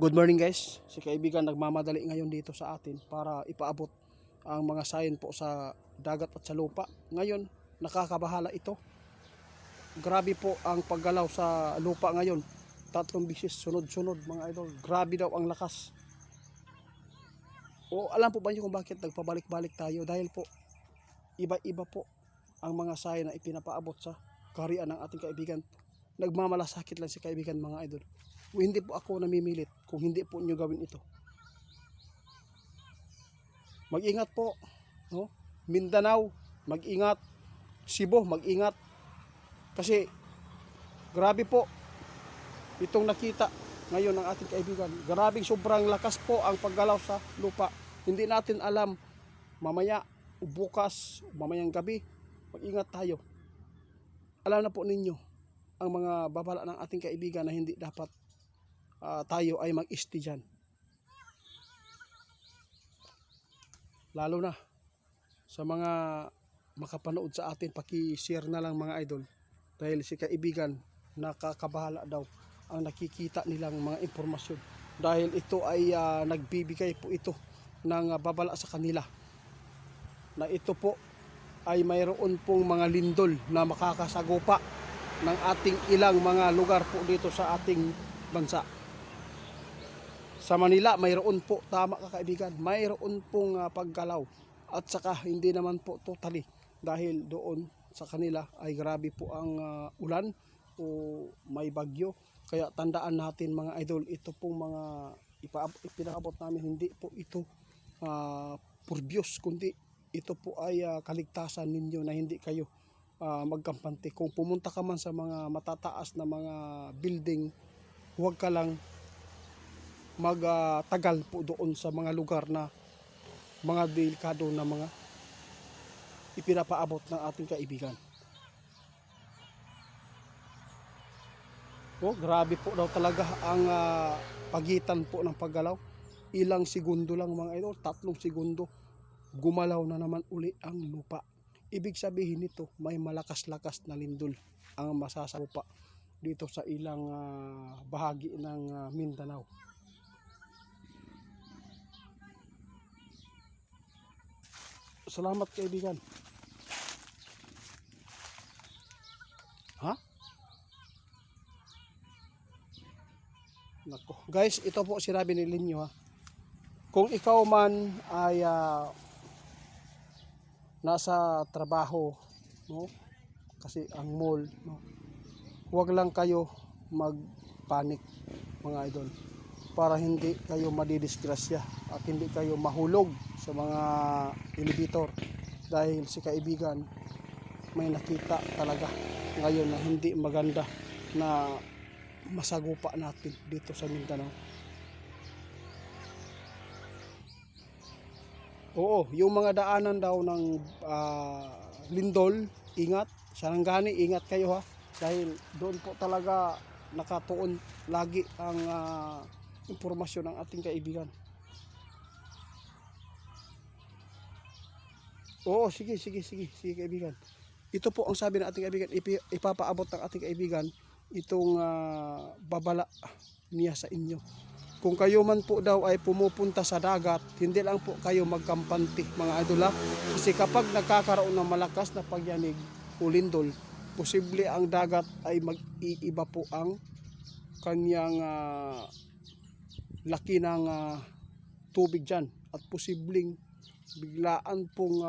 Good morning guys, si kaibigan nagmamadali ngayon dito sa atin para ipaabot ang mga sayon po sa dagat at sa lupa. Ngayon, nakakabahala ito. Grabe po ang paggalaw sa lupa ngayon. 3 bisis sunod-sunod mga idol. Grabe daw ang lakas. O alam po ba niyo kung bakit nagpabalik-balik tayo? Dahil po iba-iba po ang mga sayon na ipinapaabot sa kaharian ng ating kaibigan. Nagmamalasakit lang si kaibigan mga idol. Hindi po ako namimilit kung hindi po nyo gawin ito. Mag-ingat po, no? Mindanao, mag-ingat. Cebu, mag-ingat. Kasi grabe po itong nakita ngayon ng ating kaibigan. Grabing sobrang lakas po ang paggalaw sa lupa. Hindi natin alam mamaya, bukas, mamayang gabi. Mag-ingat tayo. Alam na po ninyo ang mga babala ng ating kaibigan na hindi dapat tayo ay mag-isti dyan. Lalo na sa mga makapanood sa atin, paki-share na lang mga idol. Dahil si kaibigan, nakakabahala daw ang nakikita nilang mga impormasyon. Dahil ito ay nagbibigay po ito ng babala sa kanila. Na ito po ay mayroon pong mga lindol na makakasagupa ng ating ilang mga lugar po dito sa ating bansa. Sa Manila, mayroon po, tama ka kaibigan, mayroon pong paggalaw. At saka hindi naman po totally dahil doon sa kanila ay grabe po ang ulan o may bagyo. Kaya tandaan natin mga idol, ito pong mga ipinaabot namin, hindi po ito purbyos, kundi ito po ay kaligtasan ninyo na hindi kayo magkampante. Kung pumunta ka man sa mga matataas na mga building, huwag ka lang magtagal po doon sa mga lugar na mga delikado na mga ipinapaabot ng ating kaibigan. Grabe po daw talaga ang pagitan po ng paggalaw. Ilang segundo lang mga idol, 3 segundo, gumalaw na naman uli ang lupa. Ibig sabihin nito, may malakas-lakas na lindol ang masasagupa dito sa ilang bahagi ng Mindanao. Salamat kaibigan. Nako. Guys, ito po sinabi ni Linyo ha. Kung ikaw man ay nasa trabaho, no? Kasi ang mall, no? Huwag lang kayo magpanik mga idol para hindi kayo madidisgrasya at hindi kayo mahulog sa mga elevator dahil si kaibigan may nakita talaga ngayon na hindi maganda na masagupa natin dito sa Mindanao. Oo, yung mga daanan daw ng lindol, ingat. Sarangani, ingat kayo ha. Dahil doon po talaga nakatuon lagi ang impormasyon ng ating kaibigan. Oo, sige kaibigan. Ito po ang sabi ng ating kaibigan, ipapaabot ng ating kaibigan itong babala niya sa inyo. Kung kayo man po daw ay pumupunta sa dagat, hindi lang po kayo magkampante mga idol ha. Kasi kapag nagkakaroon ng malakas na pagyanig o lindol, posible ang dagat ay mag-iiba po ang kanyang laki ng tubig dyan. At posibleng biglaan pong